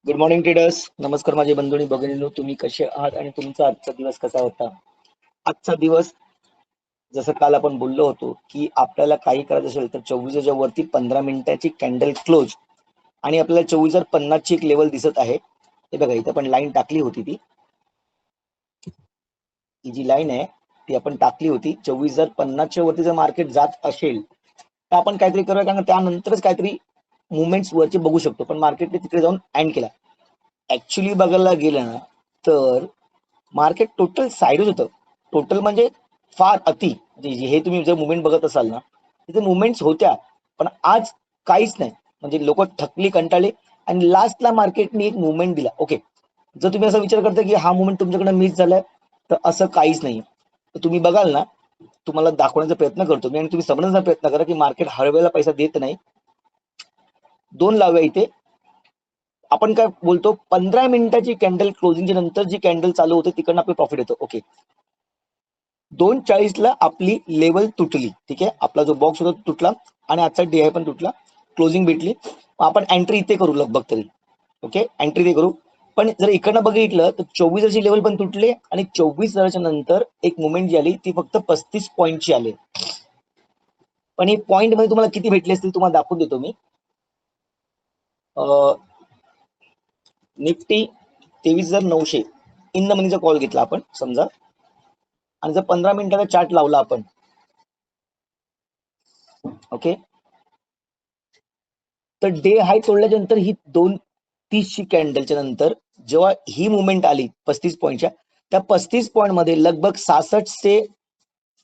Good morning traders. नमस्कार माझे बंधू आणि भगिनींनो, तुम्ही कसे आहात आणि तुमचा आजचा दिवस कसा होता? आजचा दिवस जसं काल आपण बोललो होतो की आपल्याला काही करायचं असेल तर 24च्या वरती 15 मिनिटाची कॅन्डल क्लोज आणि आपल्याला 24,050 ची एक लेवल दिसत आहे. हे बघा, इथं पण लाईन टाकली होती. ही जी लाईन आहे ती आपण टाकली होती. 24,050 च्या वरती जर मार्केट जात असेल तर आपण काहीतरी करूया, कारण त्यानंतरच काहीतरी मुवमेंट्स वरचे बघू शकतो. पण मार्केटने तिकडे जाऊन एंड केला. ऍक्च्युली बघायला गेलं ना तर मार्केट टोटल साईडच होतं. टोटल म्हणजे फार अति, हे तुम्ही जर मुवमेंट बघत असाल ना, तिथे मुवमेंट्स होत्या, पण आज काहीच नाही. म्हणजे लोक थकली, कंटाळली आणि लास्टला मार्केटने एक मुवमेंट दिला. ओके, जर तुम्ही असा विचार करता की हा मुवमेंट तुमच्याकडे मिस झालाय, तर असं काहीच नाही. तर तुम्ही बघाल ना, तुम्हाला दाखवण्याचा प्रयत्न करतो मी आणि तुम्ही समजण्याचा प्रयत्न करा की मार्केट हर वेळेला पैसा देत नाही. दोन लावूया इथे. आपण काय बोलतो, 15 मिनिटाची कॅन्डल क्लोजिंगच्या नंतर जी कॅन्डल चालू होते तिकडनं आपलं प्रॉफिट येतो. ओके, 2:40 ला आपली लेवल तुटली. ठीक आहे, आपला जो बॉक्स होता तुटला आणि आजचा डीआय पण तुटला, क्लोजिंग भेटली. आपण एंट्री इथे करू लगभग तरी. ओके, एंट्री इथे करू. पण जर इकडनं बघितलं तर 24ची लेवल पण तुटले आणि 24 नंतर एक मुवमेंट जी आली ती फक्त 35 पॉईंटची आली. पण ही पॉईंट मध्ये तुम्हाला किती भेटले असतील तुम्हाला दाखवून देतो मी. निफ्टी 23,900 इन द मनीचा कॉल घेतला आपण समजा, आणि जर 15 मिनिटाचा चार्ट लावला आपण, ओके, तर डे हाय तोडल्याच्या नंतर ही 2:30 ची कॅन्डलच्या नंतर जेव्हा ही मुवमेंट आली 35 पॉईंटच्या, त्या 35 पॉईंट मध्ये लगभग 66 ते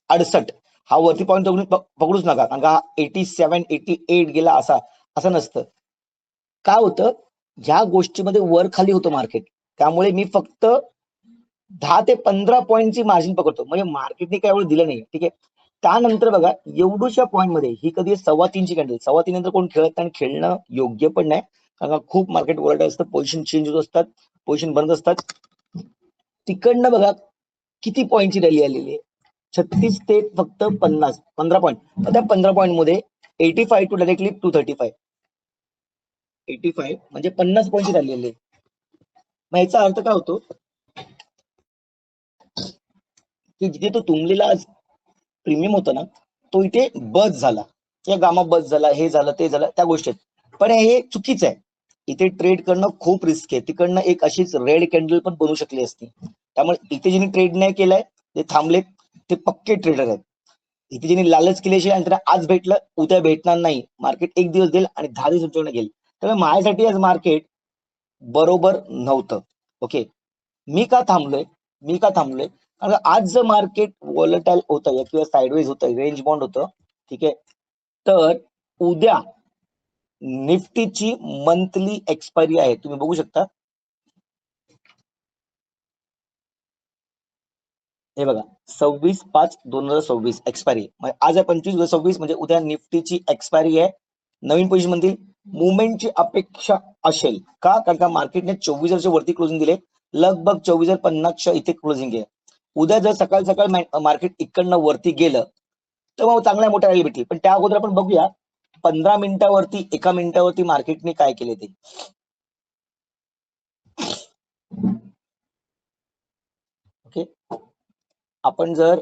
68 हा वरती पॉईंट पकडूच नका, कारण का 87 88 गेला असं नसतं. काय होतं, ह्या गोष्टीमध्ये वर खाली होतं मार्केट, त्यामुळे मी फक्त 10 ते 15 पॉईंटची मार्जिन पकडतो. म्हणजे मार्केटने काय एवढं दिलं नाही. ठीक आहे, त्यानंतर बघा एवढूशा पॉईंट मध्ये ही कधी 3:15 कॅन्डल, 3:15 नंतर कोण खेळत आणि खेळणं योग्य पण नाही, कारण खूप मार्केट वोलेटाईल असतं, पोझिशन चेंज होत असतात, पोझिशन बंद असतात. तिकडनं बघा किती पॉईंटची रॅली आलेली आहे, 36 ते फक्त 15 पॉईंट. त्या 15 पॉईंट मध्ये 85 टू डायरेक्टली 235, 85 म्हणजे 50 पॉईंटची रॅली आली. मग याचा अर्थ काय होतो की जिथे तो तुंबलेला आज प्रीमियम होता ना, तो इथे बस झाला, या गामा बस झाला, हे झालं ते झालं, त्या गोष्टीत. पण हे चुकीचं आहे. इथे ट्रेड करणं खूप रिस्क आहे. तिकडनं एक अशीच रेड कॅन्डल पण बनू शकली असती. त्यामुळे इथे ज्यांनी ट्रेड नाही केलाय ते थांबले, ते पक्के ट्रेडर आहेत. इथे ज्यांनी लालच केली आणि त्यांना आज भेटलं उद्या भेटणार नाही, मार्केट एक दिवस देईल आणि 10 दिवस तुमच्याकडे गेल. त्यामुळे माझ्यासाठी आज मार्केट बरोबर नव्हतं. ओके, मी का थांबलोय, कारण आज जर मार्केट वॉलेटाईल होतं किंवा साइडवेज होतं, रेंज बॉन्ड होतं, ठीक आहे, तर उद्या निफ्टीची मंथली एक्सपायरी आहे, तुम्ही बघू शकता. हे बघा, 26/5/2026 एक्सपायरी. आज आहे 25/26, म्हणजे उद्या निफ्टीची एक्सपायरी आहे. नवीन पोझिशन मधील मुवमेंटची अपेक्षा असेल का, कारण का मार्केटने 24,000च्या वरती क्लोजिंग दिले, लगभग 24,050च्या इथे क्लोजिंग आहे. उद्या जर सकाळ सकाळ मार्केट इकडनं वरती गेलं तर मग चांगल्या मोठ्या रॅली भेटली. पण त्या अगोदर आपण बघूया 15 मिनिटावरती, 1 मिनिटावरती मार्केटने काय केले ते. ओके, आपण जर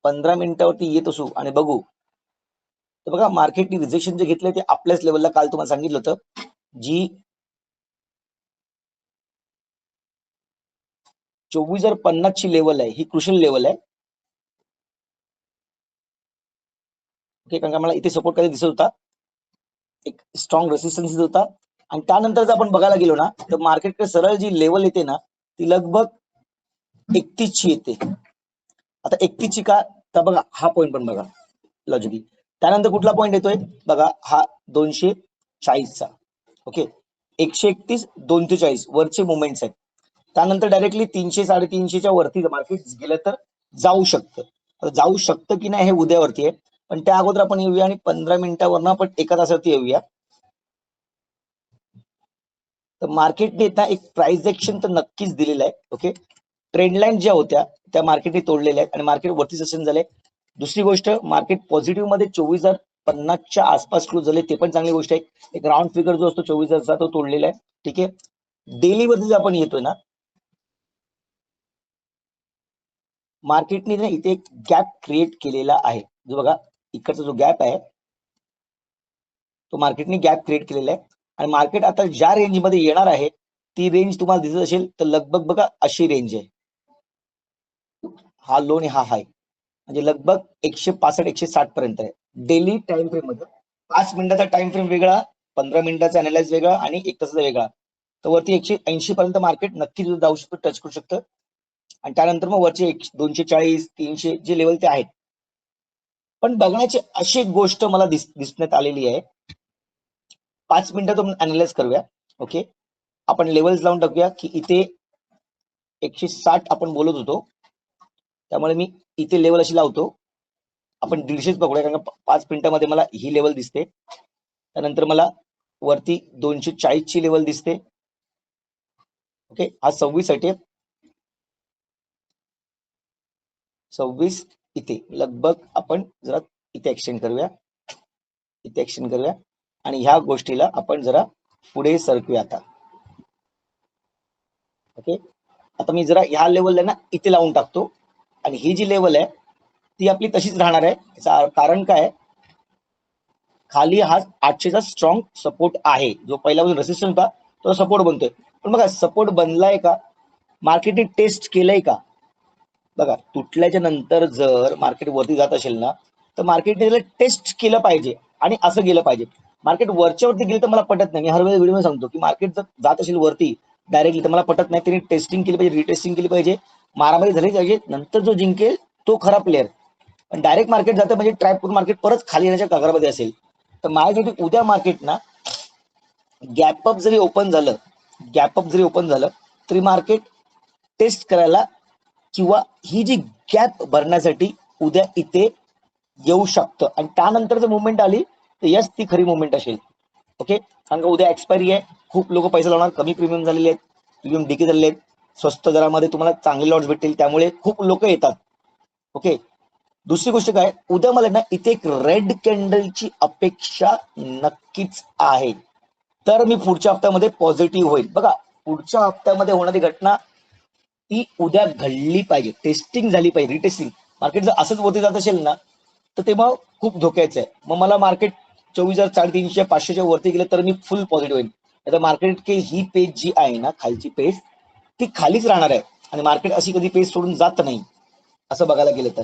15 मिनिटावरती येत असू आणि बघू, तर बघा मार्केटने रिजेक्शन जे घेतलंय ते आपल्याच लेवलला काल तुम्हाला सांगितलं होतं, जी 24,050 ची लेवल आहे, ही क्रुशियल लेवल आहे. ओके, कारण का मला इथे सपोर्ट कधी दिसत होता, एक स्ट्रॉंग रेसिस्टन्स दिसत होता. आणि त्यानंतर जर आपण बघायला गेलो ना, तर मार्केटकडे सरळ जी लेवल येते ना, ती लगभग 31 ची येते. आता 31 ची का, तर बघा हा पॉईंट पण बघा लॉजिकली. त्यानंतर कुठला पॉईंट येतोय बघा, हा 240चा. ओके, 131 240 वरचे मुवमेंट्स आहेत. त्यानंतर डायरेक्टली 300 350च्या वरती मार्केट गेलं तर जाऊ शकतं की नाही हे उद्यावरती आहे. पण त्या अगोदर आपण येऊया आणि 15 मिनिटावरनं आपण एका तासावरती येऊया. तर मार्केटने ना एक प्राइस एक्शन तर नक्कीच दिलेलं आहे. ओके, ट्रेंड लाईन ज्या होत्या त्या मार्केटने तोडलेल्या आहेत आणि मार्केट वरती सेशन झाले. दुसरी गोष्ट, मार्केट पॉझिटिव्ह मध्ये 24,050च्या आसपास क्लोज झाले, ते पण चांगली गोष्ट आहे. एक राऊंड फिगर जो असतो 24,000चा तो तोडलेला आहे. ठीक आहे, डेली वरती जर आपण येतोय ना, मार्केटने इथे एक गॅप क्रिएट केलेला आहे. जो बघा इकडचा जो गॅप आहे तो मार्केटने गॅप क्रिएट केलेला आहे आणि मार्केट आता ज्या रेंजमध्ये येणार आहे ती रेंज तुम्हाला दिसत असेल तर लगभग बघा अशी रेंज आहे. हा लो आणि हा हाय म्हणजे लगभग 165 160 पर्यंत आहे डेली टाइम फ्रेम मध्ये. 5 मिनिटाचा टाइम फ्रेम वेगळा, 15 मिनिटाचा अनालाइज वेगळा आणि 1 तासाचा वेगळा. तर वरती 180 पर्यंत मार्केट नक्की जाऊ शकतो, टच करू शकतं आणि त्यानंतर मग वरचे 240 300 जे लेवल ते आहेत. पण बघण्याची अशी एक गोष्ट मला दिसण्यात आलेली आहे. 5 मिनिटात आपण अनालाइज करूया. ओके, आपण लेवल्स लावून टाकूया की इथे 160 आपण बोलत होतो, त्यामुळे मी इथे लेवल अशी लावतो. आपण 150च पकडूया कारण 5 मिनिटामध्ये मला ही लेवल दिसते. त्यानंतर मला वरती 240 ची लेवल दिसते. ओके, हा 26 साठी 26 इथे लगभग आपण जरा इथे एक्सटेंड करूया, इथे एक्सटेंड करूया आणि ह्या गोष्टीला आपण जरा पुढे सरकूया आता. ओके, आता मी जरा ह्या लेवलला ना इथे लावून टाकतो आणि ही जी लेवल आहे ती आपली तशीच राहणार आहे. याचं कारण काय, खाली हा 800चा स्ट्रॉंग सपोर्ट आहे. जो पहिल्यापासून रेसिस्टन्स होता तो सपोर्ट बनतोय. पण बघा सपोर्ट बनलाय का, मार्केटने टेस्ट केलंय का. बघा तुटल्याच्या नंतर जर मार्केट वरती जात असेल ना तर मार्केटने त्याला टेस्ट केलं पाहिजे आणि असं गेलं पाहिजे. मार्केट वरच्या वरती गेलं तर मला पटत नाही. मी हर वेळेस व्हिडिओ सांगतो की मार्केट जर जात असेल वरती डायरेक्टली तर मला पटत नाही. त्यांनी टेस्टिंग केली पाहिजे, रिटेस्टिंग केली पाहिजे, मारामारी झाली पाहिजे, नंतर जो जिंकेल तो खरा प्लेअर. पण डायरेक्ट मार्केट जातं म्हणजे ट्रॅप करून मार्केट परत खाली येण्याच्या कागारामध्ये असेल. तर माझ्यासाठी उद्या मार्केट ना गॅपअप जरी ओपन झालं, गॅपअप जरी ओपन झालं तरी मार्केट टेस्ट करायला किंवा ही जी गॅप भरण्यासाठी उद्या इथे येऊ शकतं आणि त्यानंतर जर मुवमेंट आली तर यस ती खरी मुवमेंट असेल. ओके, कारण का उद्या एक्सपायरी आहे, खूप लोक पैसे लावणार, कमी प्रीमियम झालेले आहेत, प्रीमियम डिके झालेले आहेत, स्वस्त दरामध्ये तुम्हाला चांगले लॉट्स भेटतील त्यामुळे खूप लोक येतात. ओके, दुसरी गोष्ट काय, उद्या मला ना इथे एक रेड कॅन्डलची अपेक्षा नक्कीच आहे. तर मी पुढच्या हप्त्यामध्ये पॉझिटिव्ह होईल. बघा पुढच्या हप्त्यामध्ये होणारी घटना ती उद्या घडली पाहिजे, टेस्टिंग झाली पाहिजे, रिटेस्टिंग. मार्केट जर असंच वरती जात असेल ना तर ते मग खूप धोक्याचं आहे. मग मला मार्केट 24,300 500च्या वरती गेलं तर मी फुल पॉझिटिव्ह होईल. आता मार्केट की ही पेज जी आहे ना खालची पेज ती खालीच राहणार आहे आणि मार्केट अशी कधी पेज सोडून जात नाही. असं बघायला गेलं तर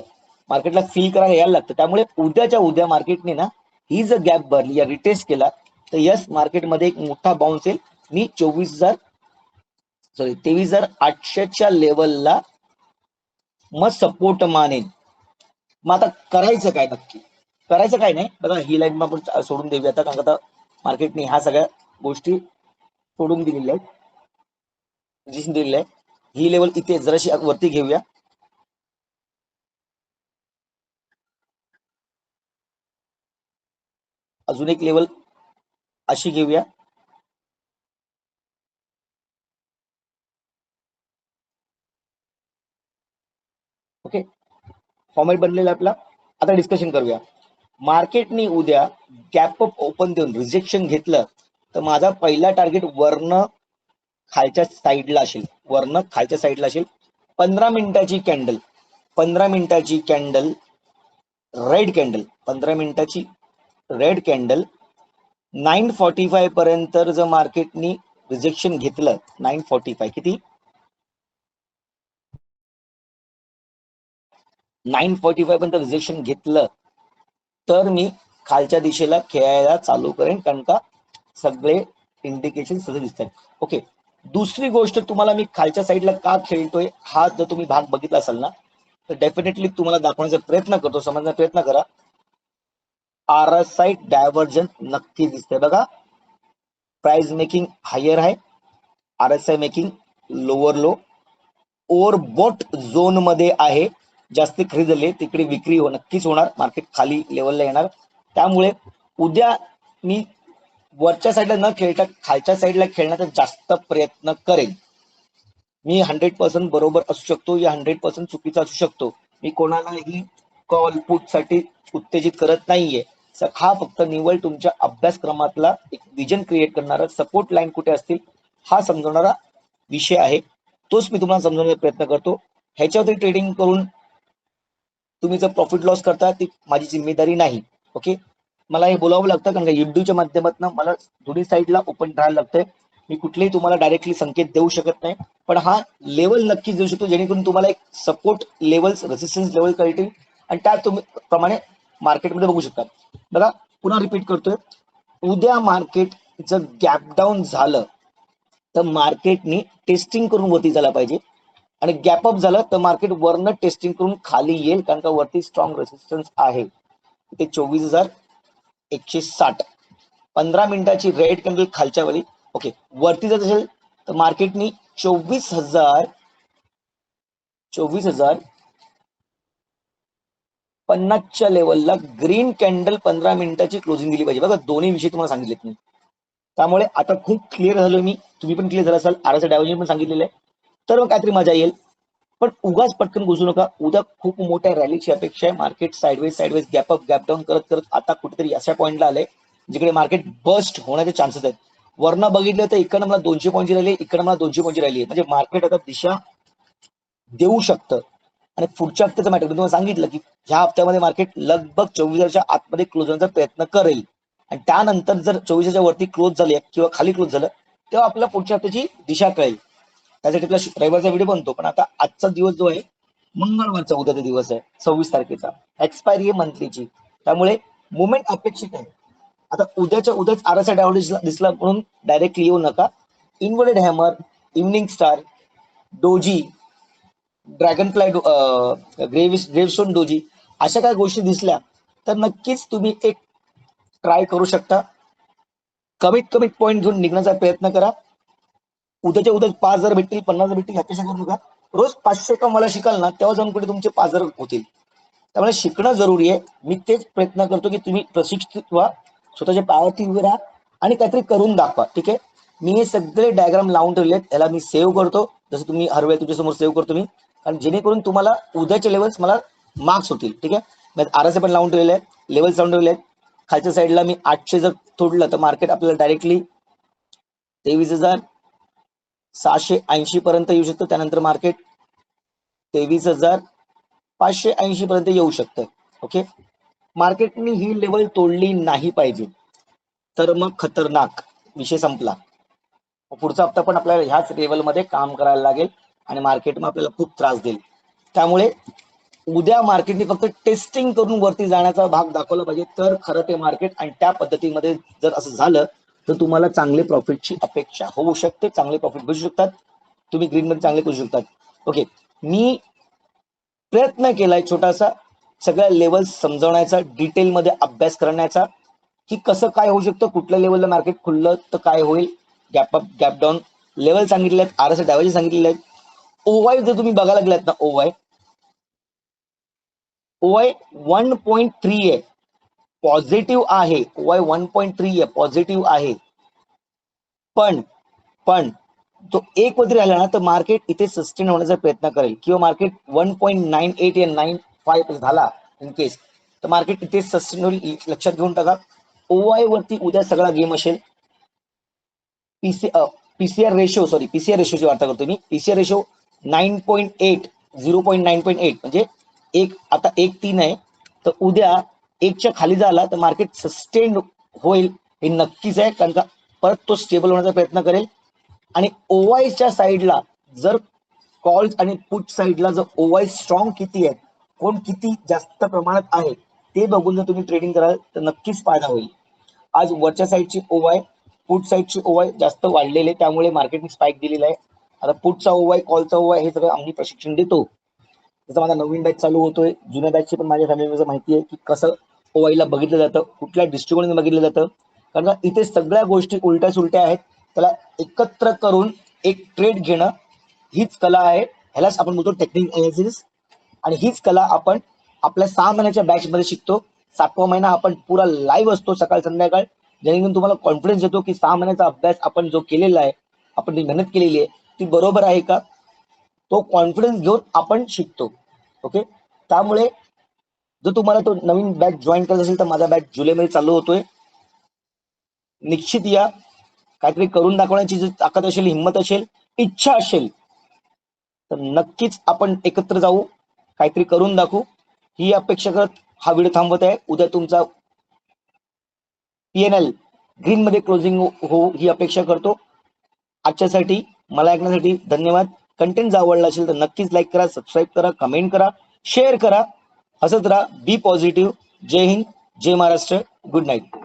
मार्केटला फील करायला यायला लागतं. त्यामुळे उद्याच्या उद्या मार्केटने ना ही जर गॅप भरली या रिटेस्ट केला तर यस मार्केटमध्ये एक मोठा बाउन्स येईल. मी 23,800च्या लेवलला मग सपोर्ट मानेन. मग आता करायचं काय, नक्की करायचं काय नाही. बघा ही लाईन मग आपण सोडून देऊया आता, कारण आता मार्केटने ह्या सगळ्या गोष्टी सोडून दिलेल्या आहेत, दिलेल्या आहे. ही लेवल इथे जराशी वरती घेऊया, अजून एक लेवल अशी घेऊया. ओके, फॉर्मॅट बनलेला आपला. आता डिस्कशन करूया. मार्केटने उद्या गॅप अप ओपन देऊन रिजेक्शन घेतलं तर माझा पहिला टार्गेट वर्ण खालच्या साईडला असेल, वर्ण खालच्या साईडला असेल. 15 मिनिटाची कॅन्डल, 15 मिनिटाची कॅन्डल, रेड कॅन्डल, 15 मिनिटाची रेड कॅन्डल 945 पर्यंत जर मार्केटनी रिजेक्शन घेतलं, 945 किती, 945 पर्यंत रिजेक्शन घेतलं तर मी खालच्या दिशेला खेळायला चालू करेन, कारण का सगळे इंडिकेशन सगळे दिसतात. ओके, दुसरी गोष्ट तुम्हाला मी खालच्या साईडला का खेळतोय हा जर तुम्ही भाग बघितला असाल ना तर डेफिनेटली तुम्हाला दाखवण्याचा प्रयत्न करतो, समजण्याचा प्रयत्न करा. RSI डायव्हर्जन नक्की दिसतंय बघा. प्राइस मेकिंग हायर आहे, RSI making lower low, overbought zone मध्ये आहे. जास्त खरेदी तिकडे विक्री नक्कीच होणार, मार्केट खाली लेवलला येणार. त्यामुळे उद्या मी वरच्या साईडला न खेळता खालच्या साईडला खेळण्याचा जास्त प्रयत्न करेन. मी 100% बरोबर असू शकतो या 100% चुकीचा असू शकतो. मी कोणालाही कॉल पुट साठी उत्तेजित करत नाहीये. हा फक्त निव्वळ तुमच्या अभ्यासक्रमातला एक विजन क्रिएट करणारा, सपोर्ट लाईन कुठे असतील हा समजवणारा विषय आहे, तोच मी तुम्हाला समजवण्याचा प्रयत्न करतो. ह्याच्यावरती ट्रेडिंग करून तुम्ही जर प्रॉफिट लॉस करता ती माझी जिम्मेदारी नाही. ओके, मला हे बोलावं लागतं कारण का युट्यूबच्या माध्यमातून मला दोन्ही साईडला ओपन राहायला लागतंय. मी कुठलेही तुम्हाला डायरेक्टली संकेत देऊ शकत नाही, पण हा लेवल नक्कीच देऊ शकतो जेणेकरून तुम्हाला एक सपोर्ट लेवल्स, रेसिस्टन्स लेवल कळतील आणि त्या तुम्ही प्रमाणे मार्केटमध्ये बघू शकता. बघा, पुन्हा रिपीट करतोय, उद्या मार्केट जर गॅप डाऊन झालं तर मार्केटनी टेस्टिंग करून वरती झाला पाहिजे आणि गॅप अप झालं तर मार्केट वरनं टेस्टिंग करून खाली येईल कारण का वरती स्ट्रॉंग रेसिस्टन्स आहे. ते 24,160 15 मिनिटाची रेड कॅन्डल खालच्या वेळी. ओके, वरती जर असेल तर मार्केटनी 24,050च्या लेवलला ग्रीन कॅन्डल 15 मिनिटाची क्लोजिंग दिली पाहिजे. बघा, दोन्ही विषय तुम्हाला सांगितलेत मी. त्यामुळे आता खूप क्लिअर झालो मी, तुम्ही पण क्लिअर झाला असाल. आरएसआय डायव्हर्जन पण सांगितलेलं आहे, तर मग काहीतरी मजा येईल. पण उगाच पटकन घुसू नका. उद्या खूप मोठ्या रॅलीची अपेक्षा आहे. Market sideways gap up gap down करत करत आता कुठेतरी अशा पॉईंटला आलंय जिकडे मार्केट बस्ट होण्याचे चान्सेस आहेत. वरनं बघितलं तर इकडनं मला 200 पॉईंटची राहिली, इकडनं मला 200 पॉईंटची राहिली, म्हणजे मार्केट आता दिशा देऊ शकतं. आणि पुढच्या हप्त्याचं मॅटर मी तुम्हाला सांगितलं की ह्या हप्त्यामध्ये मार्केट लगभग 24,000च्या आतमध्ये क्लोज होण्याचा प्रयत्न करेल आणि त्यानंतर जर 24,000च्या वरती क्लोज झाले किंवा खाली क्लोज झालं तेव्हा आपल्याला पुढच्या हप्त्याची दिशा कळेल. त्यासाठी आपला रविवारचा व्हिडिओ बनतो. पण आता आजचा दिवस जो आहे मंगळवारचा, उद्याचा दिवस आहे 26 तारखेचा, एक्सपायरी आहे मंथलीची, त्यामुळे मुवमेंट अपेक्षित आहे. आता उद्याच्या उद्याच आरएसआय डायव्हर्जन दिसला म्हणून डायरेक्टली येऊ नका. Inverted hammer, evening star, doji, dragon fly, gravestone doji, अशा काही गोष्टी दिसल्या तर नक्कीच तुम्ही एक ट्राय करू शकता. कमीत कमी पॉईंट घेऊन निघण्याचा प्रयत्न करा. उद्याच्या उद्या 5,000 भेटतील, 50,000 भेटतील अपेक्षा करू नका. रोज 500 कमायला शिकाल ना तेव्हा जाऊन कुठे तुमचे 5,000 होतील. त्यामुळे शिकणं जरुरी आहे. मी तेच प्रयत्न करतो की तुम्ही प्रशिक्षित व्हा, स्वतःच्या पायावरती उभे राहा आणि काहीतरी करून दाखवा. ठीक आहे, मी हे सगळे डायग्राम लावून ठेवले आहेत, याला मी सेव्ह करतो. जसं तुम्ही हर वेळ तुमच्यासमोर सेव्ह करतो मी, कारण जेणेकरून तुम्हाला उद्याचे लेवल्स मला मार्क्स होतील. ठीक आहे, आरएसआय पण लावून ठेवलेले आहेत, लेवल्स लावून ठेवले आहेत. खालच्या साईडला मी 800 जर तोडलं तर मार्केट आपल्याला डायरेक्टली 23,680 पर्यंत येऊ शकतं. त्यानंतर मार्केट 23,580 पर्यंत येऊ शकतं. ओके, मार्केटनी ही लेवल तोडली नाही पाहिजे, तर मग खतरनाक विषय संपला. पुढचा हप्ता पण आपल्याला ह्याच लेवलमध्ये काम करायला लागेल आणि मार्केट मग आपल्याला खूप त्रास देईल. त्यामुळे उद्या मार्केटने फक्त टेस्टिंग करून वरती जाण्याचा भाग दाखवला पाहिजे, तर खरं ते मार्केट. आणि त्या पद्धतीमध्ये जर असं झालं तर तुम्हाला चांगले प्रॉफिटची अपेक्षा होऊ शकते, चांगले प्रॉफिट भेटू शकतात, तुम्ही ग्रीन मध्ये चांगले करू शकतात. ओके, मी प्रयत्न केलाय छोटासा सगळ्या लेवल समजवण्याचा, डिटेलमध्ये अभ्यास करण्याचा, की कसं काय होऊ शकतं, कुठल्या लेवलला मार्केट खुललं तर काय होईल, gap up gap down level सांगितले आहेत, आरएसआय डायव्हर्जन सांगितलेले आहेत. ओवाय जर तुम्ही बघायला गेलात ना, ओवाय 1.3 आहे, पॉझिटिव्ह आहे. ओवाय 1.3 आहे, पॉझिटिव्ह आहे. पण पण तो एक वरती राहिला ना तर मार्केट इथे सस्टेन होण्याचा प्रयत्न करेल, किंवा मार्केट 1.98 या 95 झाला इन केस तर मार्केट इथे सस्टेन होईल. लक्षात घेऊन टाका. ओवाय वरती उद्या सगळा गेम असेल. पीसीआर रेशो, सॉरी पीसीआर रेशोची वार्ता करतो मी. पीसीआर रेशो 9.8, 0.9.8 म्हणजे एक, आता 1.3 आहे, तर उद्या 1च्या खाली झाला तर मार्केट सस्टेन होईल हे नक्कीच आहे, कारण का परत तो स्टेबल होण्याचा प्रयत्न करेल. आणि ओवायच्या साईडला जर कॉल्स आणि पुट साईडला जर ओवाय स्ट्रॉंग किती आहे, कोण किती जास्त प्रमाणात आहे ते बघून जर तुम्ही ट्रेडिंग कराल तर नक्कीच फायदा होईल. आज वरच्या साईडची ओवाय, पुट साईडची ओवाय जास्त वाढलेले, त्यामुळे मार्केटने स्पाइक दिलेला आहे. आता पुटचा ओवाय, कॉलचा ओवाय हे सगळं आम्ही प्रशिक्षण देतो. जसं माझा नवीन बॅच चालू होतोय, जुन्या बॅचची पण माझ्या फॅमिलीमध्ये माहिती आहे की कसं ओवायला बघितलं जातं, कुठल्या दृष्टिकोनाने बघितलं जातं. कारण इथे सगळ्या गोष्टी उलट्या सुलट्या आहेत, त्याला एकत्र करून एक ट्रेड घेणं हीच कला आहे. ह्यालाच आपण बोलतो टेक्निकल अनालिसिस. आणि हीच कला आपण आपल्या 6 महिन्याच्या बॅच मध्ये शिकतो. 7वा महिना आपण पुरा लाईव्ह असतो सकाळ संध्याकाळ, जेणेकरून तुम्हाला कॉन्फिडन्स येतो की 6 महिन्याचा अभ्यास आपण जो केलेला आहे, आपण जी मेहनत केलेली आहे ती बरोबर आहे का, तो कॉन्फिडन्स घेऊन आपण शिकतो. ओके, त्यामुळे जर तुम्हाला तो नवीन बॅच जॉईन करायचा असेल तर माझा बॅच जुलैमध्ये चालू होतोय. निश्चित या, काहीतरी करून दाखवण्याची जर ताकद असेल, हिंमत असेल, इच्छा असेल, तर नक्कीच आपण एकत्र जाऊ, काहीतरी करून दाखवू ही अपेक्षा करत हा व्हिडिओ थांबवत आहे. उद्या तुमचा PNL ग्रीन मध्ये क्लोजिंग हो ही अपेक्षा करतो. आजच्यासाठी मला ऐकण्यासाठी धन्यवाद. कंटेंट जर आवडला असेल तर नक्कीच लाईक करा, सबस्क्राईब करा, कमेंट करा, शेअर करा. हसत राहा, बी पॉझिटिव्ह. जय हिंद, जय महाराष्ट्र. Good night.